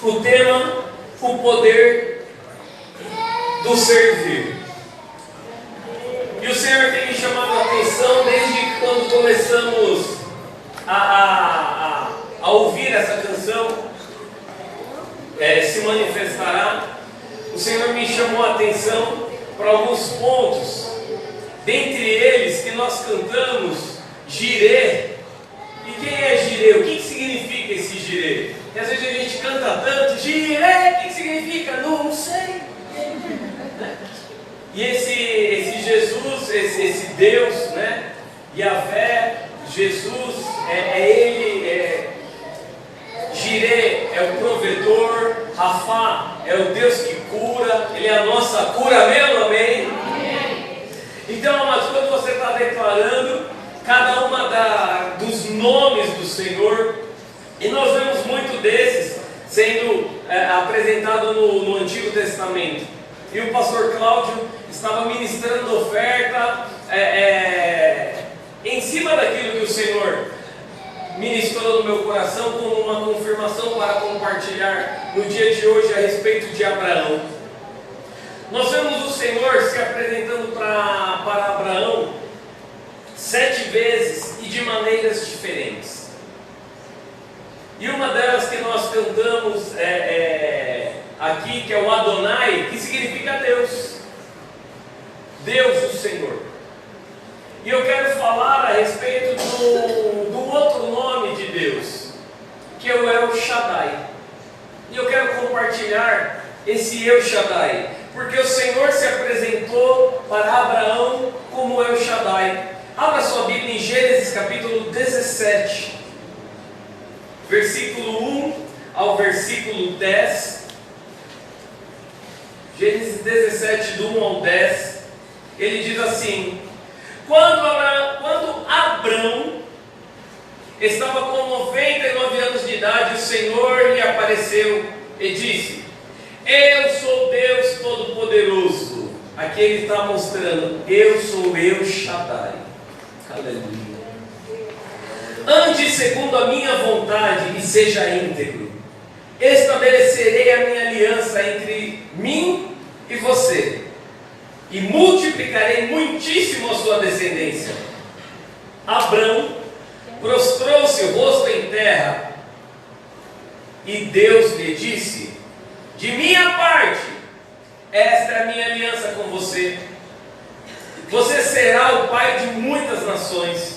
o tema, o poder do servir. E o Senhor tem me chamado a atenção desde quando começamos a ouvir essa canção, Se Manifestará. O Senhor me chamou a atenção para alguns pontos, dentre eles que nós cantamos Jireh. E quem é Jireh? O que significa esse Jireh? E às vezes a gente canta tanto, Jireh, o que significa? Não sei. E esse Jesus, esse Deus, né? Yahvé, Jesus, Ele, Jireh é o provedor, Rafá é o Deus que cura, Ele é a nossa cura mesmo, amém? Então, amados, quando você está declarando cada uma dos nomes do Senhor, e nós vemos muito desses sendo apresentado no Antigo Testamento, e o pastor Cláudio estava ministrando oferta em cima daquilo que o Senhor ministrou no meu coração, como uma confirmação para compartilhar no dia de hoje a respeito de Abraão. Nós vemos o Senhor se apresentando para Abraão 7 vezes e de maneiras diferentes. E uma delas que nós cantamos aqui, que é o Adonai, que significa Deus. Deus, o Senhor. E eu quero falar a respeito do outro nome de Deus, que é o El Shaddai. E eu quero compartilhar esse El Shaddai, porque o Senhor se apresentou para Abraão como El Shaddai. Abra sua Bíblia em Gênesis capítulo 17, versículo 1 ao versículo 10. Gênesis 17, do 1 ao 10. Ele diz assim: Quando Abrão estava com 99 anos de idade, o Senhor lhe apareceu e disse: Eu sou Deus Todo-Poderoso. Aqui ele está mostrando: Eu sou El Shaddai. Aleluia. Ande segundo a minha vontade e seja íntegro. Estabelecerei a minha aliança entre mim e você, e multiplicarei muitíssimo a sua descendência. Abrão prostrou-se o rosto em terra, e Deus lhe disse: De minha parte, esta é a minha aliança com você. Você será o pai de muitas nações.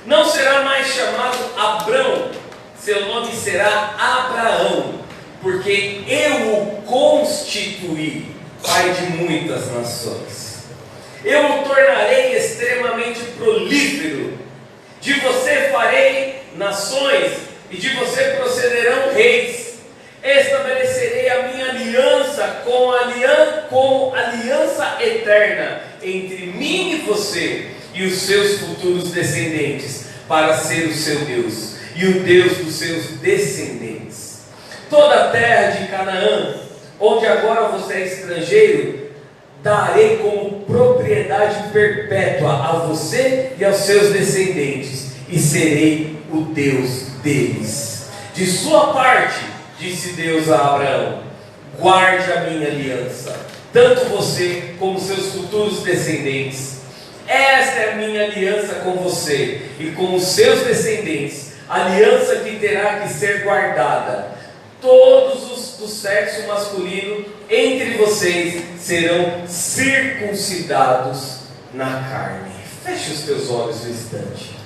Não será mais chamado Abrão, seu nome será Abraão, porque eu o constituí pai de muitas nações. Eu o tornarei extremamente prolífero. De você farei nações, e de você procederão reis. Estabelecerei a minha aliança com aliança eterna entre mim e você e os seus futuros descendentes, para ser o seu Deus e o Deus dos seus descendentes. Toda a terra de Canaã, onde agora você é estrangeiro, darei como propriedade perpétua a você e aos seus descendentes, e serei o Deus deles. De sua parte, disse Deus a Abraão, guarde a minha aliança, tanto você como seus futuros descendentes. Esta é a minha aliança com você e com os seus descendentes, aliança que terá que ser guardada. Todos os do sexo masculino entre vocês serão circuncidados na carne. Feche os teus olhos um instante.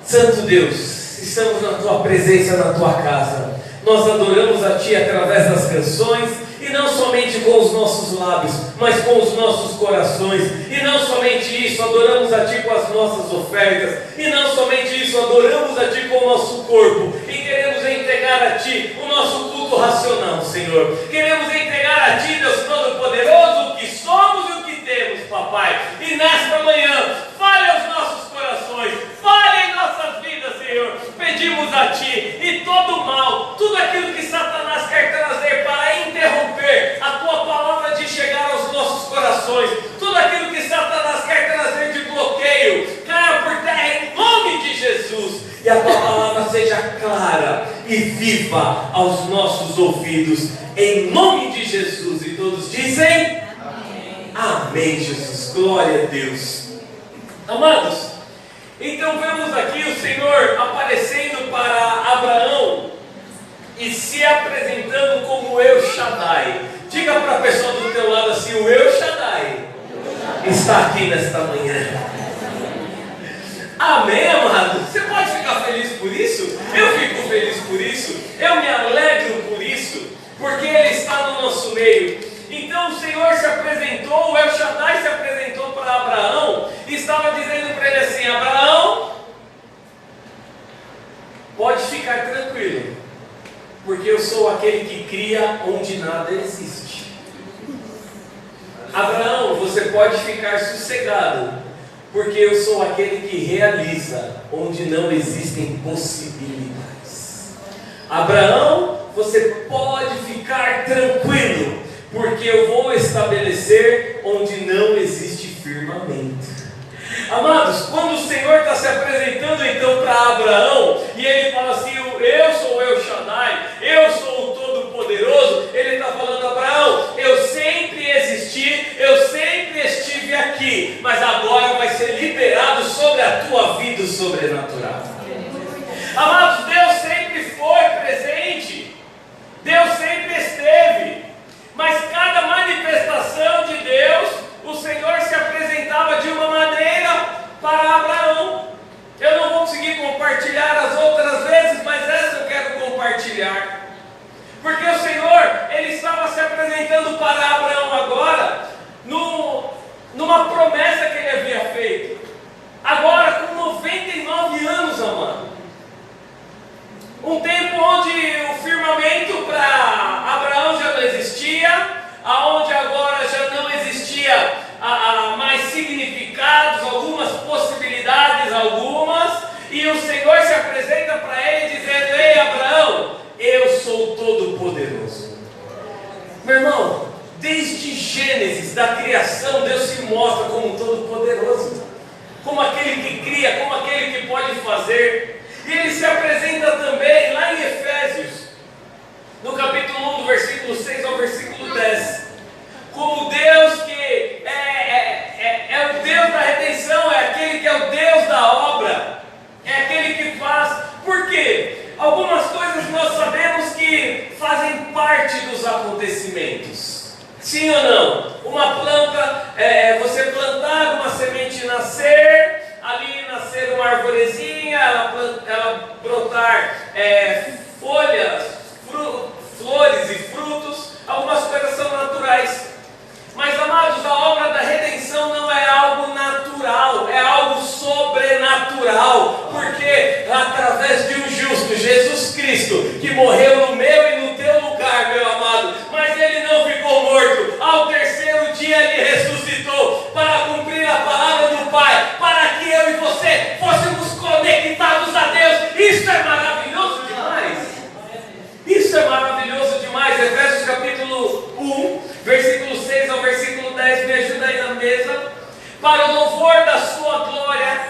Santo Deus, estamos na tua presença, na tua casa. Nós adoramos a ti através das canções, e não somente com os nossos lábios, mas com os nossos corações. E não somente isso, adoramos a ti com as nossas ofertas. E não somente isso, adoramos a ti com o nosso corpo. E queremos entregar a ti o nosso culto racional, Senhor. Queremos entregar a ti, Deus Todo-Poderoso, o que somos e o que temos, papai. E nesta manhã, fale aos nossos corações, fale em nossas vidas, Senhor. Pedimos a ti, e todo mal, tudo aquilo que Satanás quer trazer para interromper a tua palavra de chegar aos nossos corações, tudo aquilo que Satanás quer trazer de bloqueio, caia por terra em nome de Jesus, e a tua palavra seja clara e viva aos nossos ouvidos, em nome de Jesus. E todos dizem amém. Amém, Jesus, glória a Deus. Amados, então vemos aqui o Senhor aparecendo para Abraão e se apresentando como El Shaddai. Diga para a pessoa do teu lado assim: o El Shaddai está aqui nesta manhã. Amém, amado? Você pode ficar feliz por isso? Eu fico feliz por isso. Eu me alegro por isso, porque Ele está no nosso meio. Então o Senhor se apresentou, o El Shaddai se apresentou para Abraão e estava dizendo para ele assim: Abraão, pode ficar tranquilo, porque eu sou aquele que cria onde nada existe. Abraão, você pode ficar sossegado, porque eu sou aquele que realiza onde não existem possibilidades. Abraão, você pode ficar tranquilo, porque eu vou estabelecer onde não existe firmamento. Amados, quando o Senhor está se apresentando então para Abraão, e ele fala assim: eu sou o El Shaddai, eu sou o Todo-Poderoso, ele está falando: Abraão, eu sempre existi, eu sempre estive aqui, mas agora vai ser liberado sobre a tua vida o sobrenatural. Amados, Deus sempre foi presente, Deus sempre esteve, mas cada manifestação de Deus, o Senhor se apresentava de uma maneira para Abraão. Eu não vou conseguir compartilhar as outras vezes, mas essa eu quero compartilhar, porque o Senhor, Ele estava se apresentando para Abraão agora, numa promessa que Ele havia feito, agora com 99 anos, amado. Um tempo onde o firmamento para Abraão já não existia, aonde agora já não existia mais significados, algumas possibilidades, e o Senhor se apresenta para ele dizendo: ei, Abraão, eu sou todo-poderoso. Meu irmão, desde Gênesis, da criação, Deus se mostra como todo-poderoso, como aquele que cria, como aquele que pode fazer. E Ele se apresenta também lá em Efésios, no capítulo 1, do versículo 6 ao versículo 10, como Deus que é o Deus da redenção, é aquele que é o Deus da obra, é aquele que faz. Por quê? Algumas coisas nós sabemos que fazem parte dos acontecimentos. Sim ou não? Uma planta, você plantar, uma semente nascer, ali nascer uma arvorezinha, ela brotar folhas, flores e frutos, algumas coisas são naturais. Mas, amados, a obra da redenção não é algo natural, é algo sobrenatural, porque através de um justo, Jesus Cristo, que morreu no meu e no teu lugar, meu amado, mas Ele não ficou morto, ao terceiro dia Ele ressuscitou, para cumprir a palavra do Pai, para que eu e você fôssemos conectados a Deus. Isso é maravilhoso demais. Isso é maravilhoso demais. Efésios capítulo 1, versículo 6 ao versículo 10, me ajuda aí na mesa. Para o louvor da sua glória,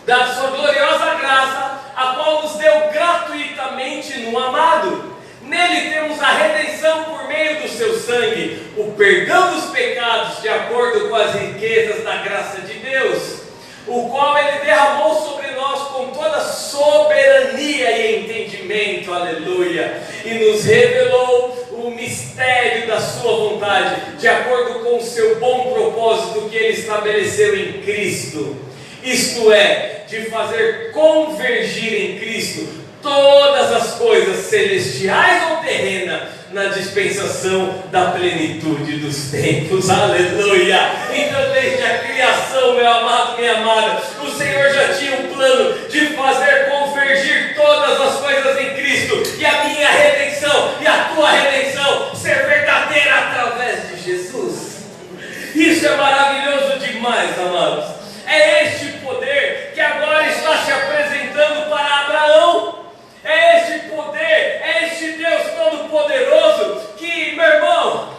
da sua gloriosa graça, a qual nos deu gratuitamente no amado. Nele temos a redenção por meio do seu sangue, o perdão dos pecados, de acordo com as riquezas da graça de Deus, o qual Ele derramou sobre nós com toda soberania e entendimento, aleluia, e nos revelou o mistério da sua vontade, de acordo com o seu bom propósito que Ele estabeleceu em Cristo, isto é, de fazer convergir em Cristo todas as coisas celestiais ou terrenas na dispensação da plenitude dos tempos, aleluia. Então desde a criação, meu amado, minha amada, o Senhor já tinha um plano de fazer convergir todas as coisas em Cristo, e a minha redenção e a tua redenção ser verdadeira através de Jesus. Isso é maravilhoso demais, amados. É este poder que agora está se apresentando para Abraão. É este poder, é este Deus Todo-Poderoso que, meu irmão,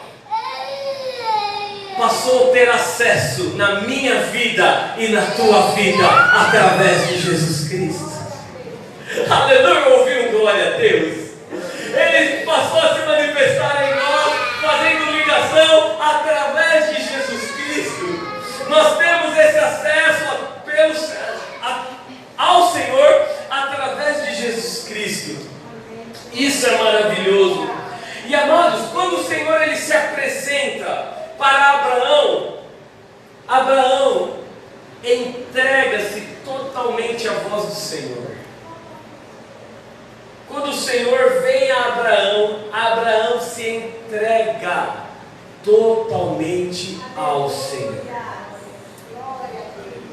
passou a ter acesso na minha vida e na tua vida através de Jesus Cristo. Aleluia, ouvi um glória a Deus. passou a se manifestar em nós, fazendo ligação através de Jesus Cristo. Nós temos esse acesso ao Senhor através de Jesus Cristo. Isso é maravilhoso. E amados, quando o Senhor ele se apresenta para Abraão, Abraão entrega-se totalmente à voz do Senhor. Quando o Senhor vem a Abraão, Abraão se entrega totalmente ao Senhor.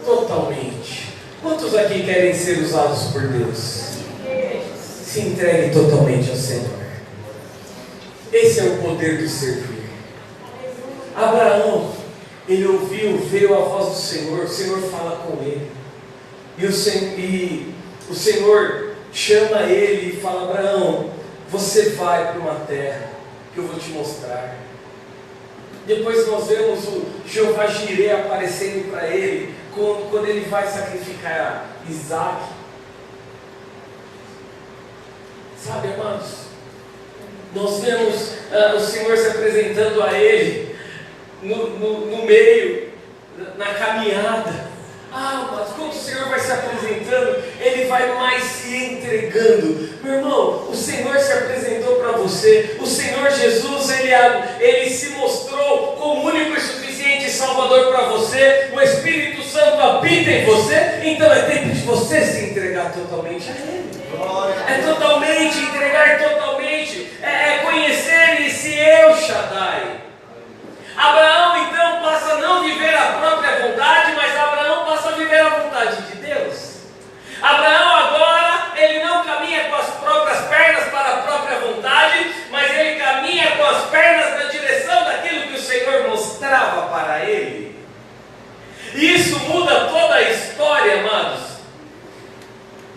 Totalmente. Quantos aqui querem ser usados por Deus? Se entregue totalmente ao Senhor. Esse é o poder do servir. Abraão, ele veio a voz do Senhor, o Senhor fala com ele. E o Senhor chama ele e fala: Abraão, você vai para uma terra que eu vou te mostrar. Depois nós vemos o Jeová Jireh aparecendo para ele, quando ele vai sacrificar Isaac. Sabe, amados, nós vemos o Senhor se apresentando a ele no meio, na caminhada. Mas quando o Senhor vai se apresentando, Ele vai mais se entregando. Meu irmão, o Senhor se apresentou para você. O Senhor Jesus, Ele se mostrou como único e suficiente Salvador para você. O Espírito Santo habita em você. Então é tempo de você se entregar totalmente a Ele. É totalmente, entregar totalmente. É conhecer esse El Shaddai. Abraão então passa a não viver a própria vontade, mas Abraão passa a viver a vontade de Deus. Abraão agora, ele não caminha com as próprias pernas para a própria vontade, mas ele caminha com as pernas na direção daquilo que o Senhor mostrava para ele. E isso muda toda a história, amados.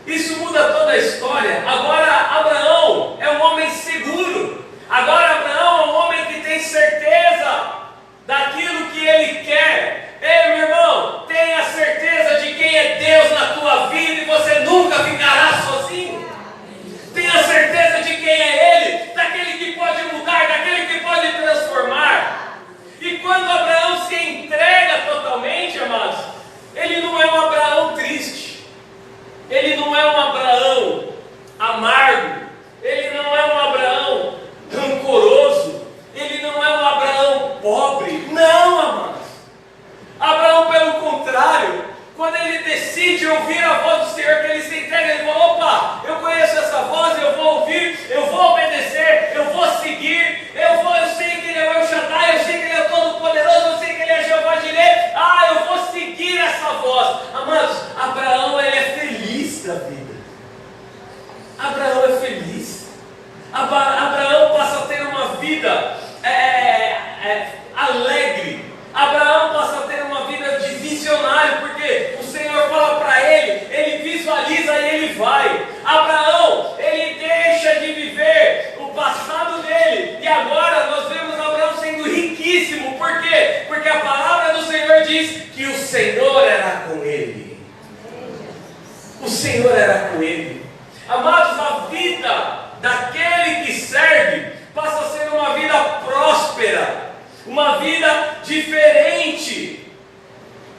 Isso muda toda a história. Agora Abraão é um homem seguro. Agora Abraão é um homem que tem certeza daquilo que ele quer. Ei, meu irmão, tenha certeza de quem é Deus na tua vida e você nunca ficará sozinho. Tenha certeza de quem é Ele, daquele que pode mudar, daquele que pode transformar. E quando Abraão se entrega totalmente, amados, ele não é um Abraão triste, ele não é um Abraão amargo, ele não é um Abraão rancoroso, ele não é um Abraão pobre. Não, amados. Abraão, pelo contrário, quando ele decide ouvir a voz do Senhor, que ele se entrega, ele fala: opa, eu conheço essa voz, eu vou ouvir, eu vou obedecer, eu vou seguir, eu sei que Ele é o El Shaddai, eu sei que Ele é todo-poderoso, eu sei que Ele é Jeová Jireh, eu vou seguir essa voz. Amados, Abraão, ele é feliz da vida. Abraão é feliz. Abraão passa a ter uma vida alegre. Abraão passa a ter uma vida de visionário, porque o Senhor fala para ele visualiza e ele vai. Abraão, ele deixa de viver o passado dele, e agora nós vemos Abraão sendo riquíssimo. Por quê? Porque a palavra do Senhor diz que o Senhor era com ele. O Senhor era com ele. Amados, a vida daquele que serve passa a ser uma vida próspera, uma vida diferente,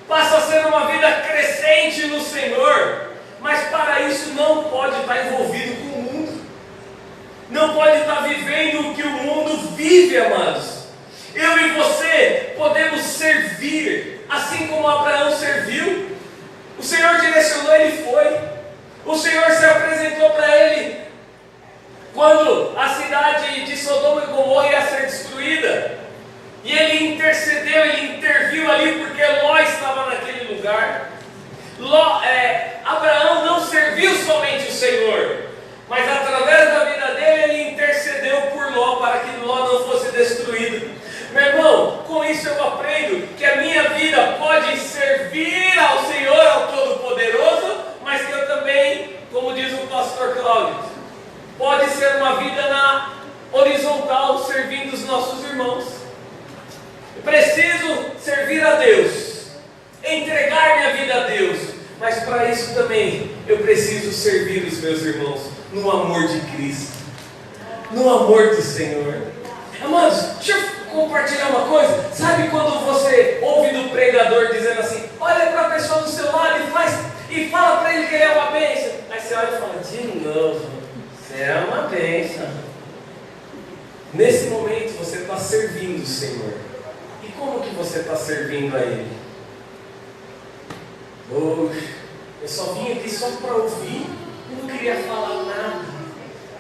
passa a ser uma vida crescente no Senhor. Mas para isso não pode estar envolvido com o mundo, não pode estar vivendo o que o mundo vive, amados. Eu e você podemos servir assim como Abraão serviu. O Senhor direcionou, ele foi. O Senhor se apresentou para ele quando a cidade de Sodoma e Gomorra ia ser destruída. E ele intercedeu, ele interviu ali, porque Ló estava naquele lugar. Abraão não serviu somente o Senhor, mas através da vida dele, ele intercedeu por Ló, para que Ló não fosse destruído. Meu irmão, com isso eu aprendo que a minha vida pode servir ao Senhor, ao Todo-Poderoso, mas que eu também, como diz o pastor Cláudio, pode ser uma vida na horizontal, servindo os nossos irmãos. Eu preciso servir a Deus, entregar minha vida a Deus, mas para isso também eu preciso servir os meus irmãos no amor de Cristo. no amor do Senhor. Amados, deixa eu compartilhar uma coisa. Sabe quando você ouve do pregador dizendo assim: olha para a pessoa do seu lado e fala para ele que ele é uma bênção. Aí você olha e fala: de novo, você é uma bênção. Nesse momento você está servindo o Senhor. E como que você está servindo a Ele? Poxa, eu só vim aqui só para ouvir, eu não queria falar nada.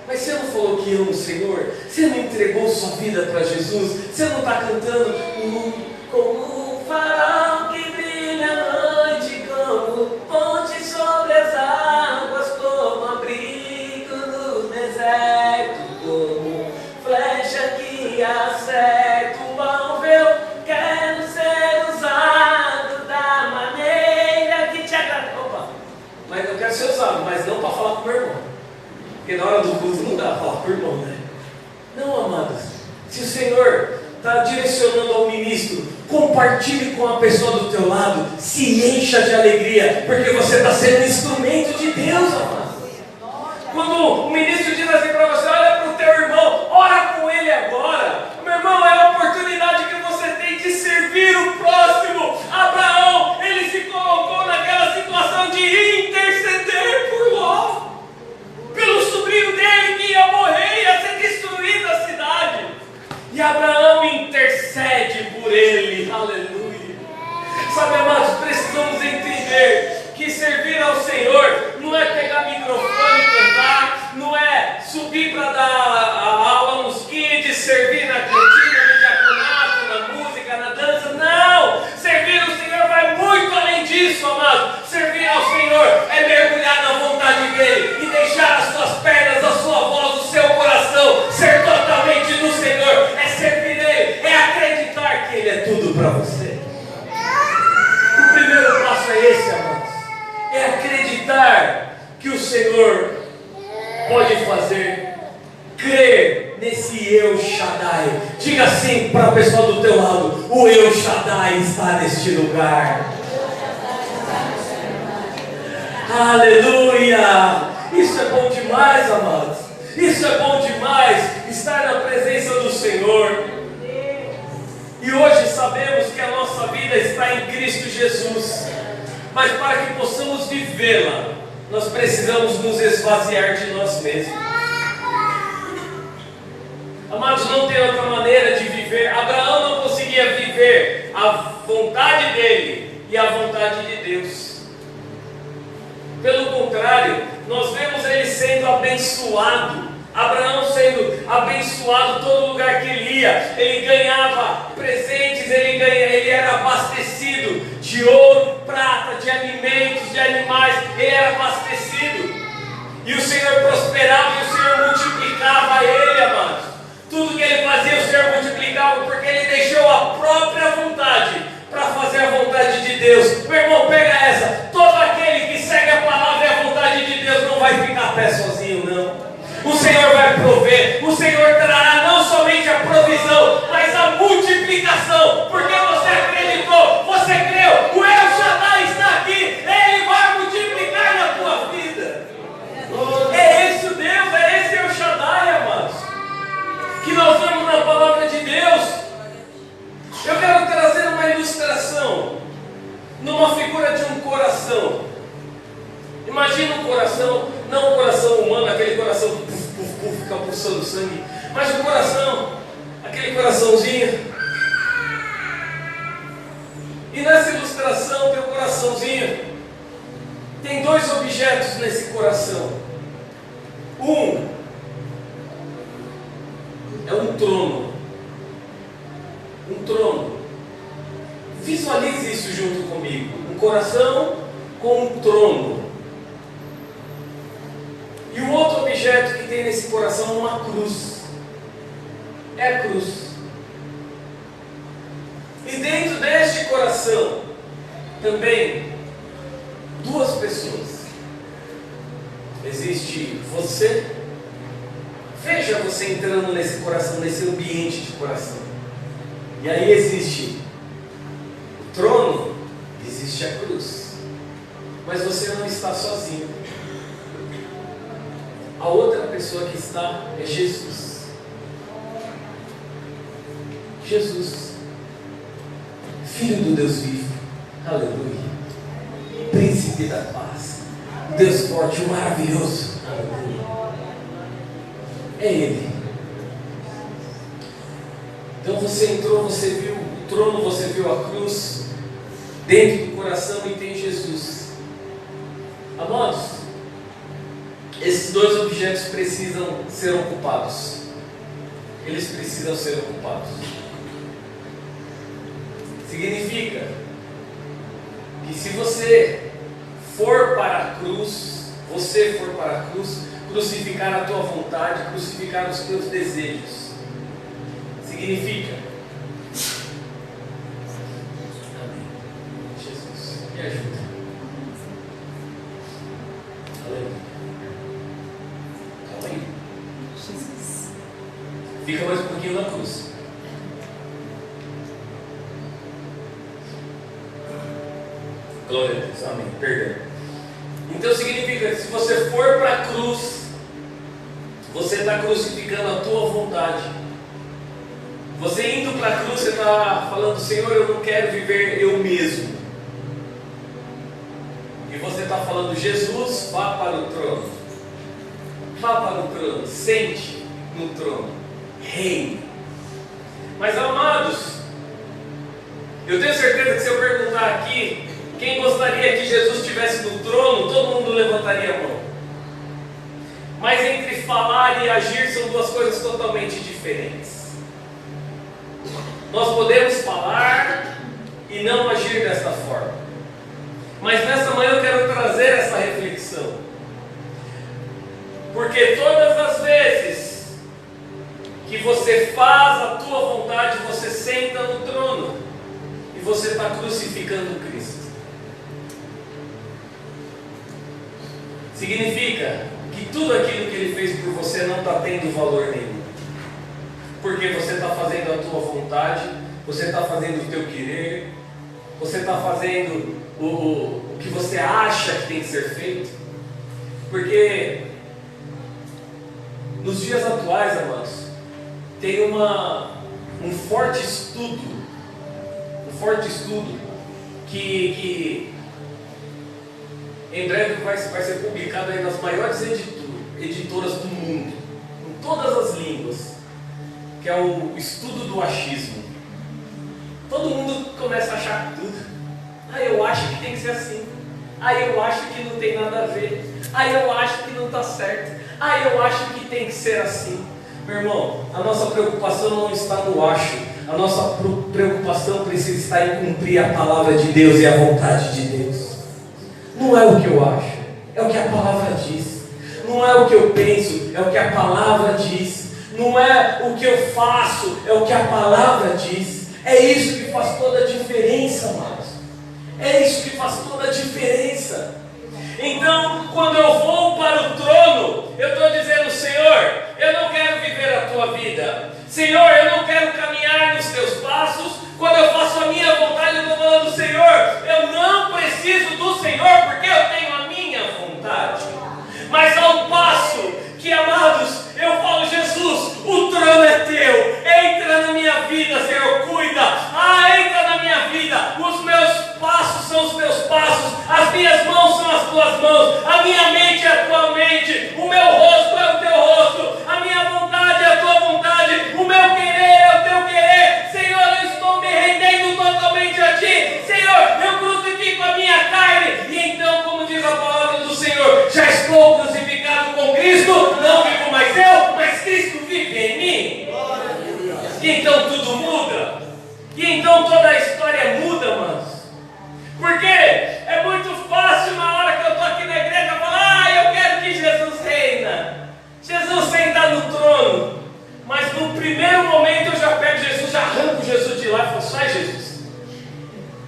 Mas você não falou que ama o Senhor? Você não entregou sua vida para Jesus? Você não está cantando como um farol que brilha à noite, como ponte sobre as águas, como abrigo no deserto, como flecha que acerta o alvo? Eu quero ser usado da maneira que te agrada. Opa, mas eu quero ser usado, mas não para falar com o meu irmão. Porque na hora do culto não dá para falar com o irmão, né? Não, amados. Se o Senhor está direcionando ao ministro, compartilhe com a pessoa do teu lado, se encha de alegria, porque você está sendo instrumento de Deus, amados. Quando o ministro diz assim para você: olha para o teu irmão, ora com ele agora. Meu irmão, é a oportunidade que você tem de servir o próximo. Abraão, ele se colocou naquela situação de interceder por Ló, pelo sobrinho dele que ia morrer, ia ser destruída a cidade. E Abraão intercede por ele. Aleluia. Sabe, amados, precisamos entender que servir ao Senhor não é pegar microfone e cantar, não é subir para dar a aula nos kids, servir na cantina, no diaconato, na música, na dança. Não! Servir ao Senhor vai muito além disso, amado. Servir ao Senhor é mergulhar na vontade dEle e deixar as suas pernas, a sua voz, o seu coração ser totalmente do Senhor. É servir Ele, é acreditar que Ele é tudo para você. O primeiro passo é esse, amados. É acreditar que o Senhor pode fazer, crer nesse El Shaddai. Diga assim para a pessoa do teu lado: o El Shaddai está neste lugar. Aleluia! Isso é bom demais, amados. Isso é bom demais, estar na presença do Senhor. E hoje sabemos que a nossa vida está em Cristo Jesus. Mas para que possamos vivê-la, nós precisamos nos esvaziar de nós mesmos. Amados, não tem outra maneira de viver. Abraão não conseguia viver a vontade dele e a vontade de Deus. Pelo contrário, nós vemos ele sendo abençoado. Abraão sendo abençoado todo lugar que ele ia. Ele ganhava presentes, ele era abastecido de ouro, prata, de alimentos, de animais. Ele era abastecido. E o Senhor prosperava e o Senhor multiplicava ele, amados. Tudo que ele fazia, o Senhor multiplicava, porque ele deixou a própria vontade para fazer a vontade de Deus. Meu irmão, pega essa. Todo aquele que segue a palavra e a vontade de Deus não vai ficar a pé sozinho, não. O Senhor vai prover. O Senhor trará não somente a provisão, mas a multiplicação. Porque você acreditou, você creu. O El Shaddai está aqui. Ele vai multiplicar na tua vida. É esse o Deus, é esse El Shaddai, amados, que nós vemos na palavra de Deus. Eu quero trazer uma ilustração numa figura de um coração. Imagina um coração, não um coração humano, aquele coração que fica pulsando sangue, mas um coração, aquele coraçãozinho. E nessa ilustração tem um coraçãozinho. Tem dois objetos nesse coração. Um é um trono. Um trono. Visualize isso junto comigo. Um coração com um trono. E o outro objeto que tem nesse coração é uma cruz. É a cruz. E dentro deste coração também duas pessoas. Existe você. Veja você entrando nesse coração, nesse ambiente de coração. E aí existe o trono, existe a cruz. Mas você não está sozinho. A outra pessoa que está é Jesus. Jesus, Filho do Deus vivo, aleluia, Príncipe da paz, Deus forte, o maravilhoso, aleluia, é Ele. Então você entrou, você viu o trono, você viu a cruz, dentro do coração e tem Jesus. Amados, esses dois objetos precisam ser ocupados. Eles precisam ser ocupados. Significa que se você for para a cruz, crucificar a tua vontade, crucificar os teus desejos, significa, amém, Jesus, me ajuda, aleluia, calma aí, Jesus, fica mais um pouquinho na cruz. Glória a Deus, amém, perdão. Então significa que se você for para a cruz, você está crucificando a tua vontade. Você indo para a cruz, você está falando: Senhor, eu não quero viver eu mesmo. E você está falando: Jesus, vá para o trono. Vá para o trono, sente no trono, reine. Mas amados, eu tenho certeza que se eu perguntar aqui quem gostaria que Jesus estivesse no trono, todo mundo levantaria a mão. Mas entre falar e agir são duas coisas totalmente diferentes. Nós podemos falar e não agir desta forma. Mas nessa manhã eu quero trazer essa reflexão. Porque todas as vezes que você faz a tua vontade, você senta no trono e você está crucificando Cristo. Significa que tudo aquilo que Ele fez por você não está tendo valor nenhum. Porque você está fazendo a tua vontade, você está fazendo o teu querer, você está fazendo o que você acha que tem que ser feito. Porque nos dias atuais, amados, tem um forte estudo que em breve vai ser publicado aí nas maiores editoras do mundo, em todas as línguas, que é o estudo do achismo. Todo mundo começa a achar tudo. Eu acho que tem que ser assim. Eu acho que não tem nada a ver. Eu acho que não está certo. Eu acho que tem que ser assim. Meu irmão, a nossa preocupação não está no acho. A nossa preocupação precisa estar em cumprir a palavra de Deus e a vontade de Deus. Não é o que eu acho, é o que a palavra diz. Não é o que eu penso, é o que a palavra diz. Não é o que eu faço, é o que a palavra diz. É isso que faz toda a diferença, amados. É isso que faz toda a diferença. Então, quando eu vou para o trono, eu estou dizendo: Senhor, eu não quero viver a tua vida. Senhor, eu não quero caminhar nos teus passos. Quando eu faço a minha vontade, eu estou falando: Senhor, eu não preciso do Senhor, porque eu tenho a minha vontade. Mas ao passo que, amados, eu falo: Jesus, o trono é teu. Entra na minha vida, Senhor, cuida. Entra na minha vida. Os meus passos são os teus passos. As minhas mãos são as tuas mãos. A minha mente é a tua mente. O meu rosto é o teu rosto. A minha vontade é a tua vontade. O meu querer é o teu querer. Senhor, eu estou me rendendo totalmente a ti. Senhor, eu crucifico a minha carne. E então, como diz a palavra do Senhor, já estou crucificado com Cristo. Não vivo mais eu, mas Cristo vive em mim. E então tudo muda. E então toda a história muda, manos. Porque é muito fácil na hora que eu estou aqui na igreja falar: eu quero que Jesus reina. Jesus senta no trono. Mas no primeiro momento eu já pego Jesus, já arranco Jesus de lá e falo: sai, Jesus,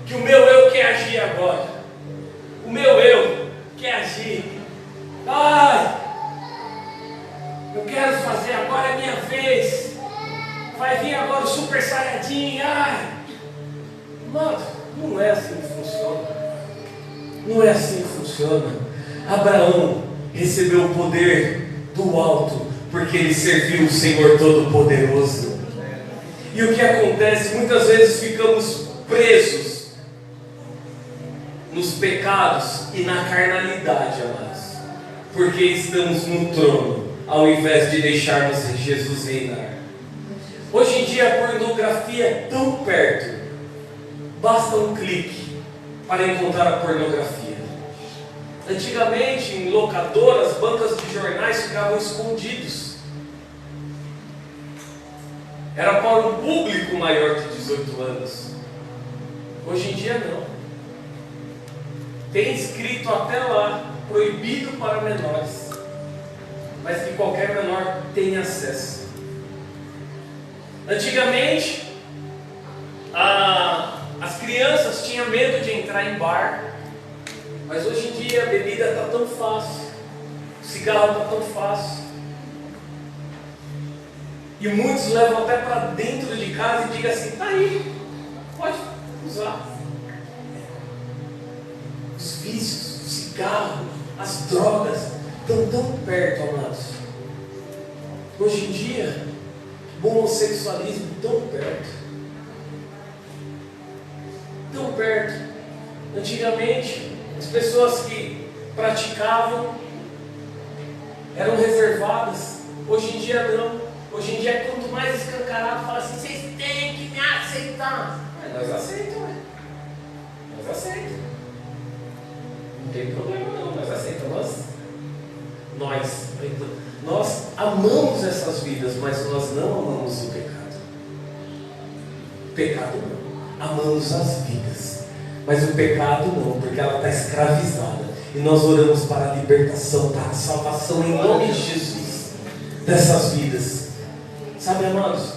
que o meu eu quer agir agora. O meu eu quer agir. Eu quero fazer, agora é minha vez. Vai vir agora o Super Saiyajin. Mano, não é assim que funciona. Não é assim que funciona. Abraão recebeu o poder do alto porque ele serviu o Senhor Todo-Poderoso. E o que acontece? Muitas vezes ficamos presos nos pecados e na carnalidade, amados, porque estamos no trono, ao invés de deixarmos Jesus reinar. Hoje em dia a pornografia é tão perto, basta um clique para encontrar a pornografia. Antigamente, em locadoras, bancas de jornais ficavam escondidos. Era para um público maior de 18 anos. Hoje em dia não. Tem escrito até lá, proibido para menores, mas que qualquer menor tem acesso. Antigamente, as crianças tinham medo de entrar em bar, mas hoje em dia a bebida está tão fácil, o cigarro está tão fácil, e muitos levam até para dentro de casa e digam assim: está aí, pode usar. Os vícios, o cigarro, as drogas estão tão perto, amados. Hoje em dia, o homossexualismo tão perto. Tão perto. Antigamente, as pessoas que praticavam eram reservadas. Hoje em dia não. Hoje em dia, quanto mais escancarado, fala assim: vocês têm que me aceitar. Nós aceitamos, nós aceitamos. Não tem problema não, nós aceitamos. Nós amamos essas vidas, mas nós não amamos o pecado. O pecado não. Amamos as vidas, mas o pecado não, porque ela está escravizada. E nós oramos para a libertação, para a salvação em nome de Jesus dessas vidas. Sabe, amados,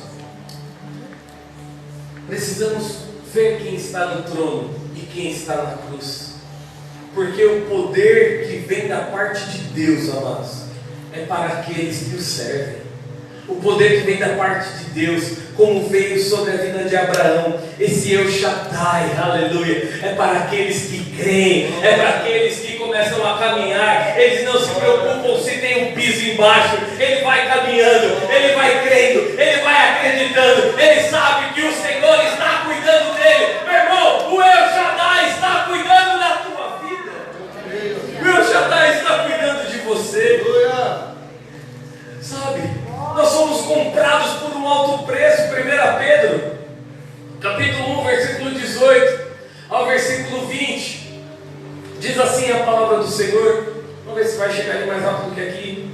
precisamos ver quem está no trono e quem está na cruz, porque o poder que vem da parte de Deus, amados, é para aqueles que o servem. O poder que vem da parte de Deus, como veio sobre a vida de Abraão, esse El Shaddai, aleluia, é para aqueles que creem, é para aqueles que começam a caminhar. Eles não se preocupam se tem um piso embaixo, ele vai caminhando, ele vai crendo, ele vai acreditando, ele sabe que o Senhor está cuidando dele. Meu irmão, o El Shaddai está cuidando da tua vida, o El Shaddai está cuidando de você, sabe? Nós somos comprados por um alto preço. 1 Pedro, capítulo 1, versículo 18 ao versículo 20, diz assim a palavra do Senhor. Vamos ver se vai chegar ali mais rápido que aqui.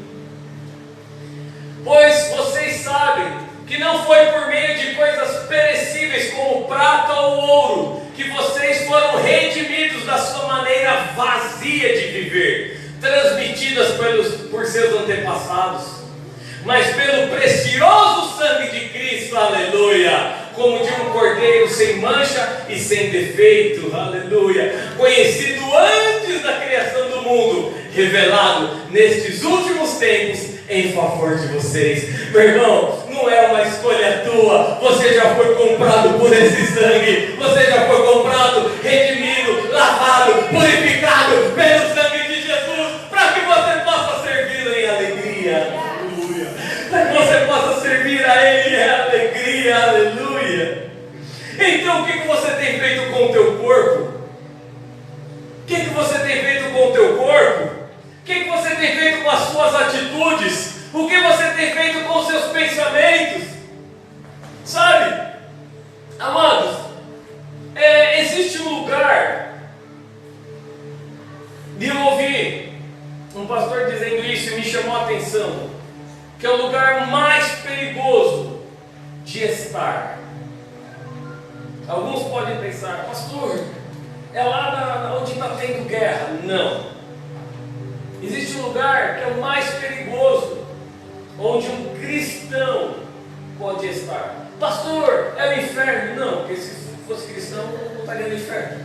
Pois vocês sabem que não foi por meio de coisas perecíveis como prata ou ouro que vocês foram redimidos da sua maneira vazia de viver, transmitidas por seus antepassados, mas pelo precioso sangue de Cristo, aleluia, como de um cordeiro sem mancha e sem defeito, aleluia, conhecido antes da criação do mundo, revelado nestes últimos tempos em favor de vocês. Meu irmão, não é uma escolha tua, você já foi comprado por esse sangue, você já foi comprado, redimido, lavado, purificado pelo sangue de Jesus, para que você possa servi-lo em alegria. Para que você possa servir a Ele em alegria, aleluia. Então o que você tem feito com o teu corpo? O que você tem feito com o teu corpo? O que você tem feito com as suas atitudes? O que você tem feito com os seus pensamentos? Sabe, amados, existe um lugar, e eu ouvi um pastor dizendo isso e me chamou a atenção, que é o lugar mais perigoso de estar. Alguns podem pensar: pastor, é lá onde está tendo guerra. Não. Existe um lugar que é o mais perigoso, onde um cristão pode estar. Pastor, é o inferno. Não, porque se fosse cristão não estaria no inferno.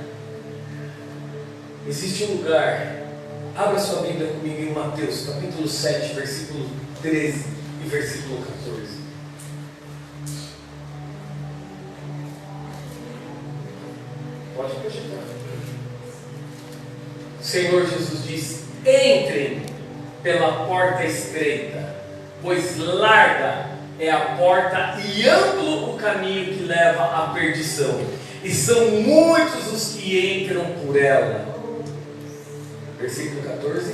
Existe um lugar. Abra sua Bíblia comigo em Mateus, capítulo 7, versículo 13 e versículo 14. Pode projetar. O Senhor Jesus diz: entrem pela porta estreita, pois larga é a porta e amplo o caminho que leva à perdição, e são muitos os que entram por ela. Versículo 14.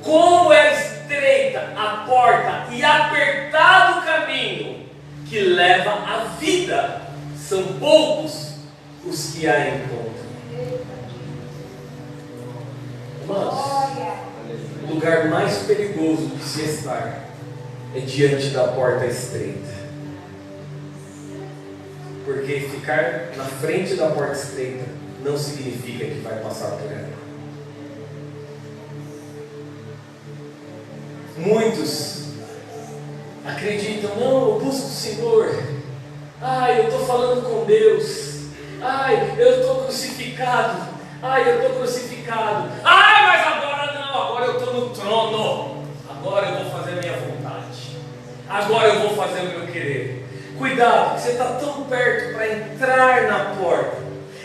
Como é estreita a porta e apertado o caminho que leva à vida, são poucos os que a encontram. Irmãos, o lugar mais perigoso de se estar é diante da porta estreita. Porque ficar na frente da porta estreita não significa que vai passar por ela. Muitos acreditam, não, eu busco o Senhor. Ai, eu estou falando com Deus. Ai, eu estou crucificado. Ai, eu estou crucificado. Ai, mas agora não, agora eu estou no trono. Agora eu vou fazer a minha vontade. Agora eu vou fazer o meu querer. Cuidado, você está tão perto para entrar na porta.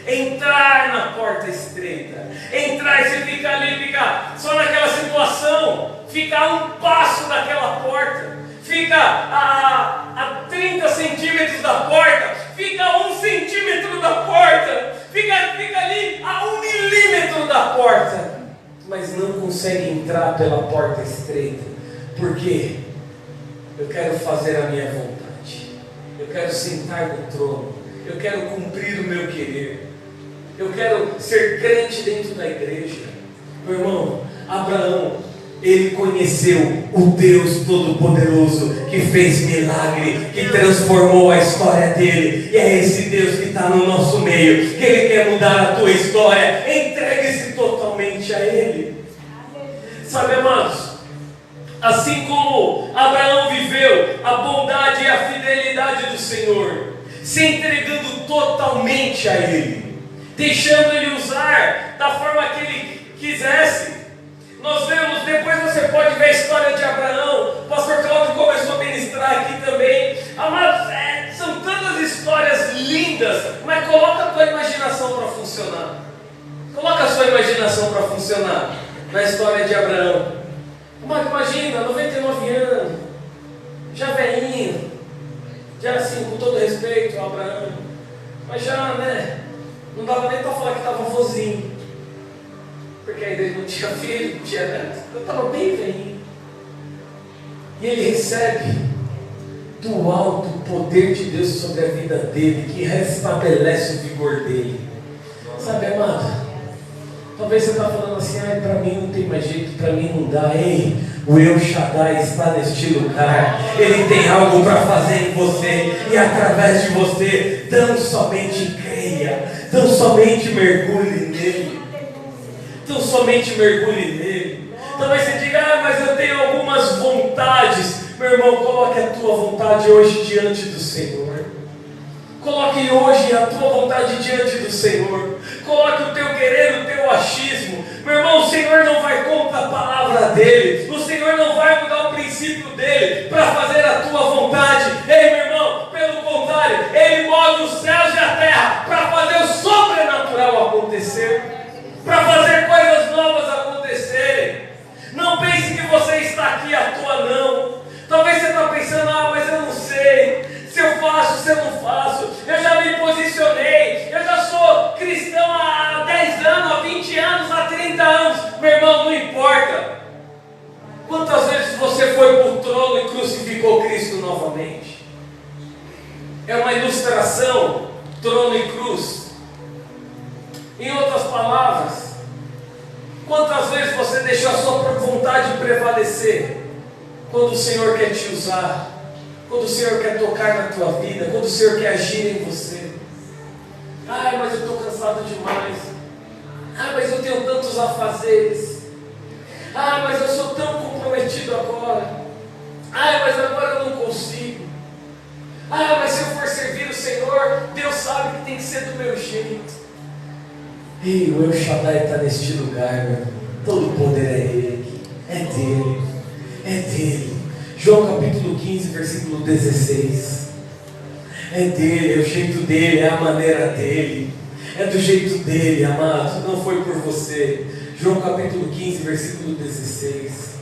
Entrar na porta estreita. Entrar e você fica ali, fica só naquela situação. Fica a um passo daquela porta. Fica a 30 centímetros da porta. Fica a 1 centímetro da porta. Fica ali a 1 milímetro da porta. Mas não consegue entrar pela porta estreita. Por quê? Eu quero fazer a minha vontade. Eu quero sentar no trono. Eu quero cumprir o meu querer. Eu quero ser crente dentro da igreja. Meu irmão, Abraão, ele conheceu o Deus Todo-Poderoso que fez milagre, que transformou a história dele. E é esse Deus que está no nosso meio, que Ele quer mudar a tua história. Entregue-se totalmente a Ele. Sabe, amados, assim como Abraão viveu a bondade e a fidelidade do Senhor, se entregando totalmente a Ele, deixando Ele usar da forma que Ele quisesse. Nós vemos, depois você pode ver a história de Abraão. O pastor Cláudio começou a ministrar aqui também. Amados, são tantas histórias lindas, mas coloca a tua imaginação para funcionar. Coloca a sua imaginação para funcionar na história de Abraão. Mas imagina, 99 anos, já velhinho, já assim, com todo respeito ao Abraão, mas já, né, não dava nem para falar que estava vozinho. Porque ainda ele não tinha filho, não tinha neto. Eu estava bem velhinho. E ele recebe do alto o poder de Deus sobre a vida dele, que restabelece o vigor dele. Sabe, amado? Talvez você está falando assim, para mim não tem mais jeito, para mim não dá. Ei, o El Shaddai está neste lugar. Ele tem algo para fazer em você. E através de você, tão somente creia, tão somente mergulhe nele. Então somente mergulhe nele. Talvez você diga, mas eu tenho algumas vontades. Meu irmão, coloque a tua vontade hoje diante do Senhor. Coloque hoje a tua vontade diante do Senhor. Coloque o teu querer, o teu achismo. Meu irmão, o Senhor não vai contra a palavra dele. O Senhor não vai mudar o princípio dele para fazer a tua vontade. Ei, meu irmão, pelo contrário, ele move os céus e a terra para fazer o sobrenatural acontecer, para fazer coisas novas acontecerem. Não pense que você está aqui à toa, não. Talvez você está pensando, mas eu não sei se eu faço, se eu não faço. Eu já me posicionei, eu já sou cristão há 10 anos, há 20 anos, há 30 anos. Meu irmão, não importa quantas vezes você foi para o trono e crucificou Cristo novamente. É uma ilustração, trono e cruz. Em outras palavras, quantas vezes você deixou a sua vontade prevalecer quando o Senhor quer te usar, quando o Senhor quer tocar na tua vida, quando o Senhor quer agir em você? Mas eu estou cansado demais. Mas eu tenho tantos afazeres. Mas eu sou tão comprometido agora. Mas agora eu não consigo. Mas se eu for servir o Senhor, Deus sabe que tem que ser do meu jeito. Ei, o El Shaddai está neste lugar, meu irmão. Todo o poder é Ele, é dele, é dele. João capítulo 15, versículo 16. É dele, é o jeito dele, é a maneira dele, é do jeito dele, amado. Não foi por você. João capítulo 15, versículo 16.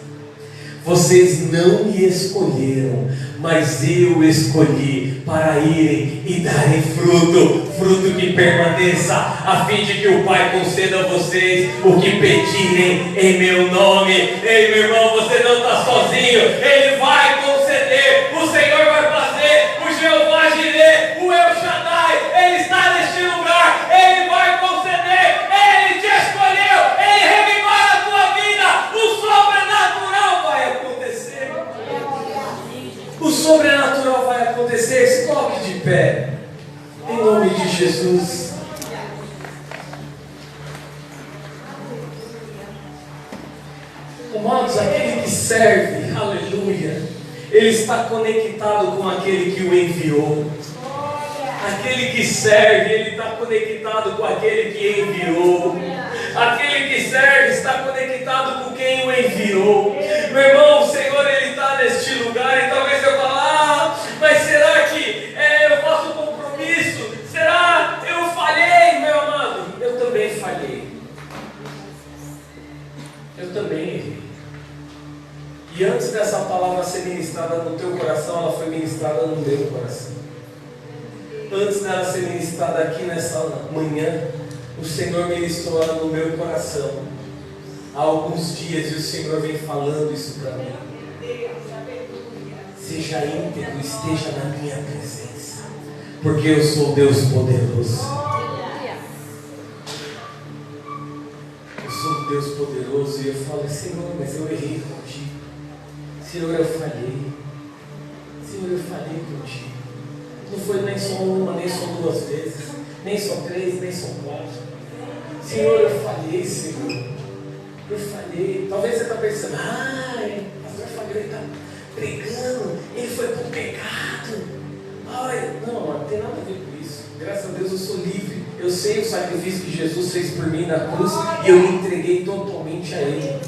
Vocês não me escolheram, mas eu escolhi para irem e darem fruto, fruto que permaneça, a fim de que o Pai conceda a vocês o que pedirem em meu nome. Ei, meu irmão, você não está sozinho, Ele vai conceder, o Senhor vai fazer, o Jeová Jireh, o El Shaddai, Ele está neste lugar, Ele vai conceder, Ele te escolheu, Ele revigora a tua vida, o sobrenatural vai acontecer. O sobrenatural vai acontecer. Se coloque de pé, em nome de Jesus. Amados, aquele que serve, aleluia, ele está conectado com aquele que o enviou. Aquele que serve, ele está conectado com aquele que enviou. Aquele que serve está conectado com quem o enviou. Meu irmão, o Senhor, Ele está neste lugar. E talvez eu fale, mas será que eu faço compromisso? Será eu falhei, meu amado? Eu também falhei. Eu também errei. E antes dessa palavra ser ministrada no teu coração, ela foi ministrada no meu coração. Antes dela ser ministrada aqui nessa manhã, o Senhor ministrou ela no meu coração há alguns dias, e o Senhor vem falando isso para mim. Seja íntegro, esteja na minha presença, porque eu sou Deus poderoso. Eu sou Deus poderoso. E eu falo, Senhor, mas eu errei contigo. Senhor, eu falhei. Senhor, eu falhei contigo. Não foi nem só uma, nem só duas vezes, nem só 3, nem só 4. Senhor, eu falhei, Senhor. Eu falhei. Talvez você está pensando, o pastor falhou, ele está pregando, ele foi para o pecado. Não, não tem nada a ver com isso. Graças a Deus eu sou livre. Eu sei o sacrifício que Jesus fez por mim na cruz e eu me entreguei totalmente a Ele.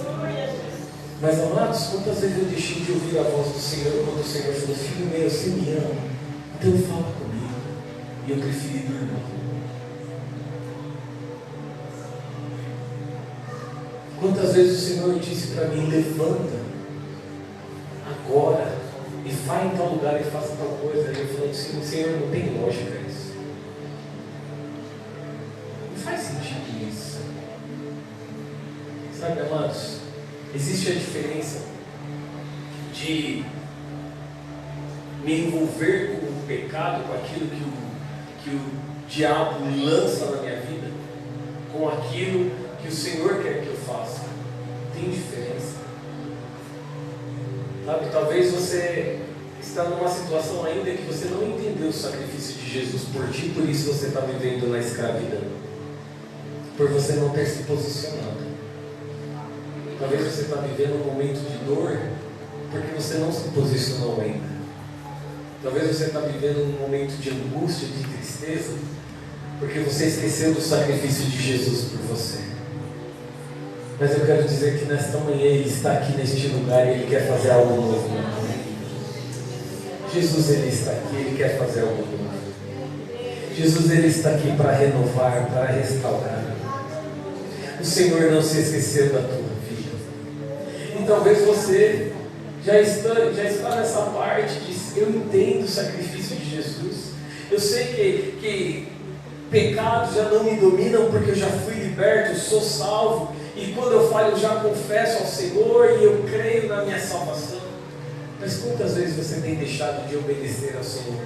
Mas, amados, quantas vezes eu deixei de ouvir a voz do Senhor quando o Senhor falou, filho meu, você me ama, então fala comigo. E eu preferi dormir. Quantas vezes o Senhor disse para mim, levanta agora e vai em tal lugar e faça tal coisa. E eu falei assim, Senhor, não tem lógica isso. Não faz sentido isso. Sabe, amados, existe a diferença de me envolver com o pecado, com aquilo que o diabo lança na minha vida, com aquilo que o Senhor quer que eu faça. Tem diferença. Sabe, talvez você está numa situação ainda que você não entendeu o sacrifício de Jesus por ti, por isso você está vivendo na escravidão, por você não ter se posicionado. Talvez você está vivendo um momento de dor porque você não se posicionou ainda. Talvez você está vivendo um momento de angústia, de tristeza, porque você esqueceu do sacrifício de Jesus por você. Mas eu quero dizer que nesta manhã Ele está aqui neste lugar e Ele quer fazer algo novo. Jesus, Ele está aqui, Ele quer fazer algo novo. Jesus, Ele está aqui para renovar, para restaurar. O Senhor não se esqueceu da tua vida. E talvez você já está nessa parte de eu entendo o sacrifício de Jesus. Eu sei que pecados já não me dominam porque eu já fui liberto, eu sou salvo. E quando eu falho eu já confesso ao Senhor e eu creio na minha salvação. Mas quantas vezes você tem deixado de obedecer ao Senhor?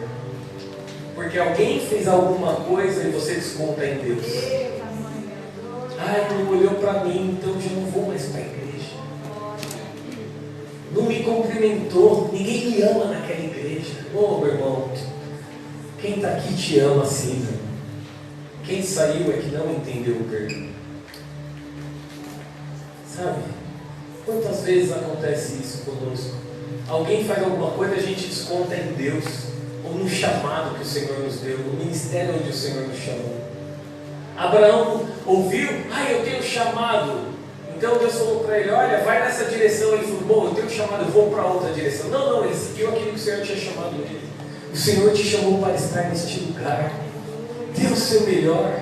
Porque alguém fez alguma coisa e você desconta em Deus. Não olhou para mim, então já não vou mais para a igreja. Não me cumprimentou, ninguém me ama naquela igreja. Meu irmão, quem está aqui te ama assim, né? Quem saiu é que não entendeu o perdão. Sabe? Quantas vezes acontece isso conosco? Alguém faz alguma coisa, a gente desconta em Deus, ou no chamado que o Senhor nos deu, no ministério onde o Senhor nos chamou. Abraão ouviu, eu tenho chamado. Então Deus falou para ele, olha, vai nessa direção. Ele falou, bom, eu tenho chamado, eu vou para outra direção. Não, ele seguiu aquilo que o Senhor tinha chamado ele. O Senhor te chamou para estar neste lugar. Dê o seu melhor.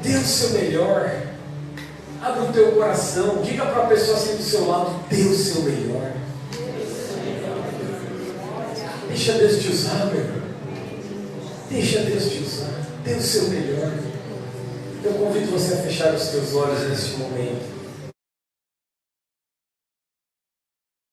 Dê o seu melhor. Abra o teu coração. Diga para a pessoa assim do seu lado, dê o seu melhor. Deixa Deus te usar, meu irmão. Deixa Deus te usar. Dê o seu melhor. Eu convido você a fechar os teus olhos neste momento.